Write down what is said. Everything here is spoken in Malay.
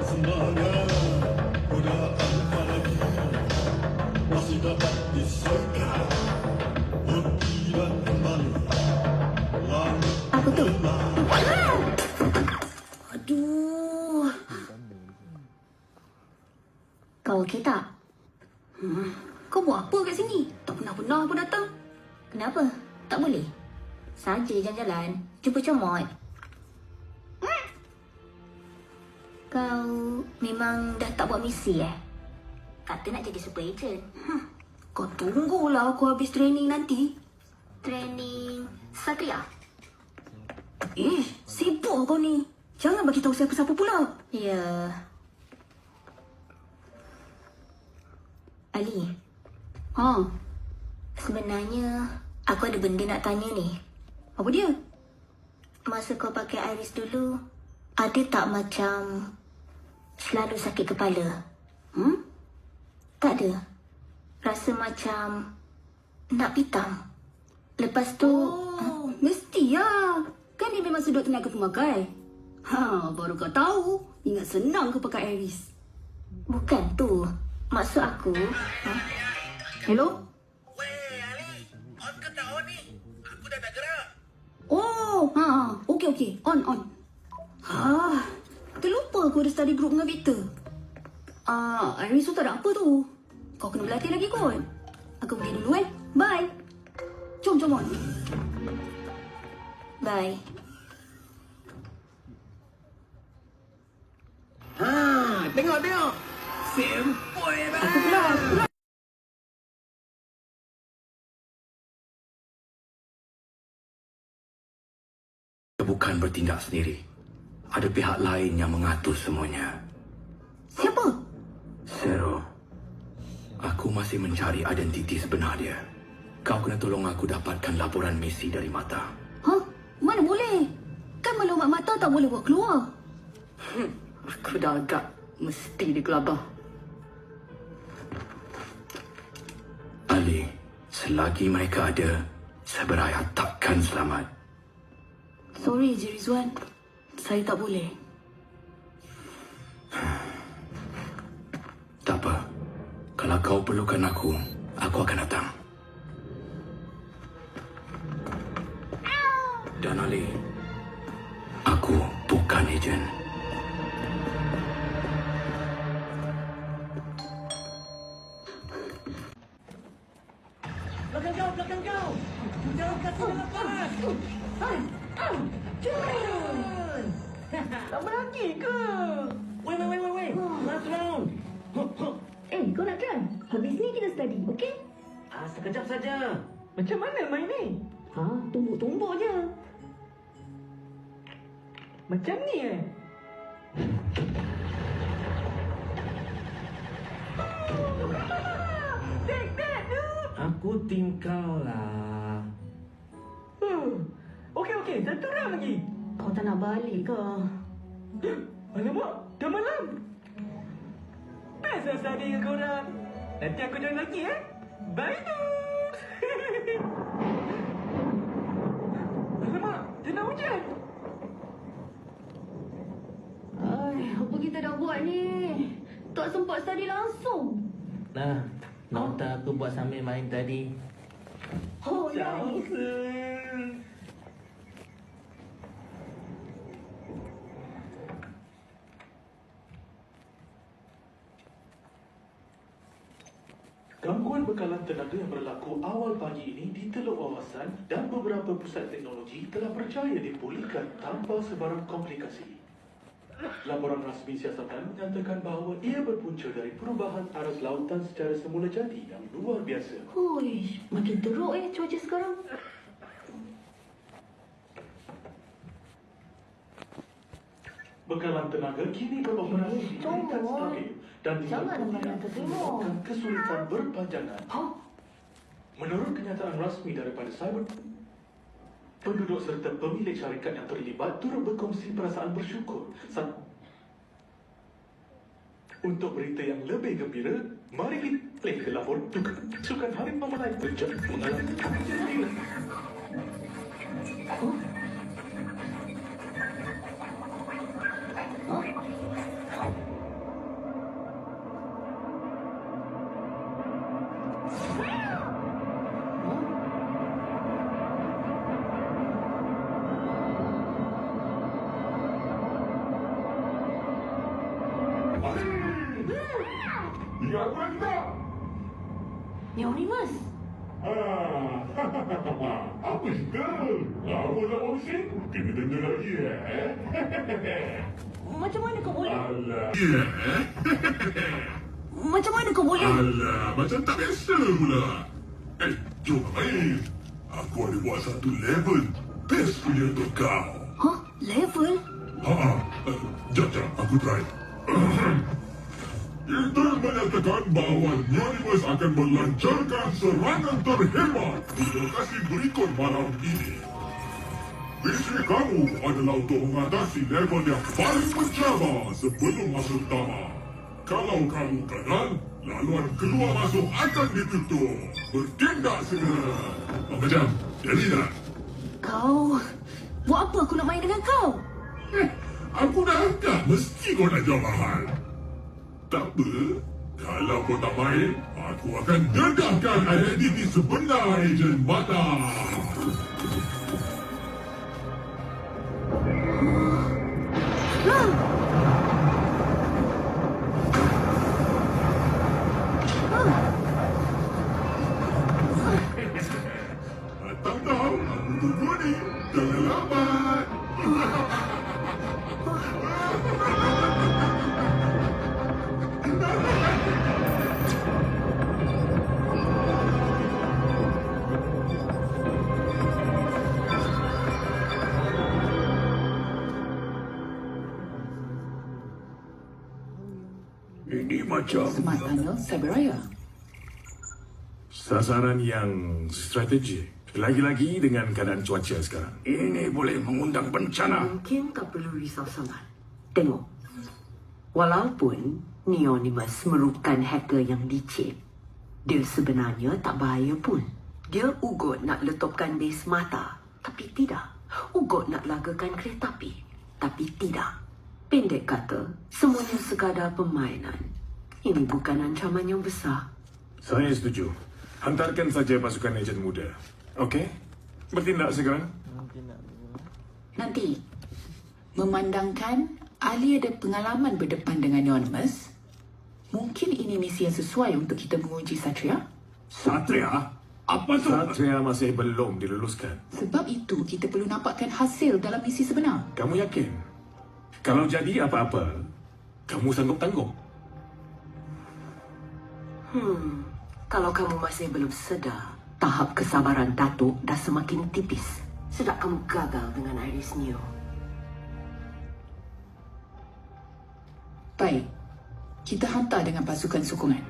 Semuanya udah apa lagi, masih dapat disekat, tidak kembali. Apa tu? Aduh. Kau okey tak? Kau buat apa kat sini? Tak pernah-pernah pun datang. Kenapa? Tak boleh? Saja jalan-jalan. Jumpa comot. Kau memang dah tak buat misi Kata nak jadi super agent. Kau tunggulah aku habis training nanti. Training Satria. Sibuk kau ni. Jangan bagi tahu siapa-siapa pula. Ya. Ali. Sebenarnya aku ada benda nak tanya ni. Apa dia? Masa kau pakai iris dulu, ada tak macam selalu sakit kepala? Tak ada. Rasa macam nak pitam. Lepas tu... Mesti lah. Kan dia memang sedut tenaga pemakai. Baru kau tahu. Ingat senang ke pakai iris. Bukan tu. Maksud aku... Hello? Weh, Ali. On ke tak on ni? Aku dah tak gerak. Okey. On. Terlupa aku ada study group dengan Victor. Iris tu tak ada apa tu. Kau kena berlatih lagi kot. Aku pergi dulu Bye. Jom on. Bye. Tengok. Sempoi dah. Bukan bertindak sendiri. Ada pihak lain yang mengatur semuanya. Siapa? Zero. Aku masih mencari identiti sebenar dia. Kau kena tolong aku dapatkan laporan misi dari Mata. Mana boleh? Kan maklumat mata tak boleh buat keluar. Aku dah agak mesti digelabah. Ali, selagi mereka ada, saya berayat takkan selamat. Sorry, Encik Rizwan. Saya tak boleh. Tak apa. Kalau kau perlukan aku akan datang. Dan Ali, aku bukan ejen. Belakang kau. Jangan kasih dia lepas. Turun. Tak berani ke? Wait. Last round. Kau nak kan? Habis ni kita study, okey? Sekejap saja. Macam mana main ni? Tumbuk-tumbuk je. Macam ni Take that, dude. Aku tim kau lah. Okey. Satu round lagi. Kau tak nak balik ke? Alamak, dah malam. Best lah study dengan korang. Nanti aku join lagi Bye, dude. Alamak, dia nak hujan. Apa kita dah buat ni? Tak sempat study langsung. Nah, nota aku buat sambil main tadi. Nice. Gangguan bekalan tenaga yang berlaku awal pagi ini di Teluk Wawasan dan beberapa pusat teknologi telah berjaya dipulihkan tanpa sebarang komplikasi. Laporan rasmi siasatan menyatakan bahawa ia berpunca dari perubahan arus lautan secara semula jadi yang luar biasa. Makin teruk cuaca sekarang. Bekalan tenaga kini beroperasi di tingkat stabil dan Jangan kemudian tertimur. menyebabkan kesulitan berpanjangan. Menurut kenyataan rasmi daripada cyber, penduduk serta pemilik syarikat yang terlibat turut berkongsi perasaan bersyukur. Untuk berita yang lebih gembira, mari kita ke lapor sukan Harimau Melayu mengalami kejadian. Ingat apa lagi tak? Neonimus. Apa cerita? Lama tak buat mesin? Kena dengar lagi Macam mana kau boleh? Alah. Macam mana kau boleh? Alah, macam tak biasa pula. Jom main. Aku ada buat satu level best punya untuk kau. Hah? Level? Jap, aku try. Kita menyatakan bahawa Neonimus akan melancarkan serangan terhebat di lokasi berikut malam ini. Misi kamu adalah untuk mengatasi level yang paling mencabar sebelum masuk utama. Kalau kamu gagal, laluan keluar masuk akan ditutup. Bertindak segera. Macam, jadi tak? Kau... Buat apa aku nak main dengan kau? Aku dah angkat, mesti kau nak jawab hal. Tak apa, kalau kau tak main, aku akan dedahkan identiti sebenar Ejen Mata. Tak tahu, aku tunggu ni. Jangan lambat. Ini macam Smart Tunnel Cyberaya. Sasaran yang strategik. Lagi-lagi dengan keadaan cuaca sekarang. ini boleh mengundang bencana. Mungkin tak perlu risau sangat. Tengok. Walaupun Neonimus merupakan hacker yang licik, dia sebenarnya tak bahaya pun. Dia ugut nak letupkan base mata, tapi tidak. Ugut nak lagakan kereta api, tapi tidak. Pendek kata, semuanya sekadar permainan. Ini bukan ancaman yang besar. Saya setuju. Hantarkan saja pasukan ejen muda. Okey? Bertindak sekarang. Nanti, memandangkan Ali ada pengalaman berdepan dengan Neonimus, mungkin ini misi yang sesuai untuk kita menguji Satria. Satria? Apa tu? Satria masih belum diluluskan. Sebab itu, kita perlu nampakkan hasil dalam misi sebenar. Kamu yakin? Kalau jadi apa-apa, kamu sanggup tanggung? Kalau kamu masih belum sedar, tahap kesabaran Datuk dah semakin tipis sejak kamu gagal dengan Iris Neo. Baik, kita hantar dengan pasukan sokongan.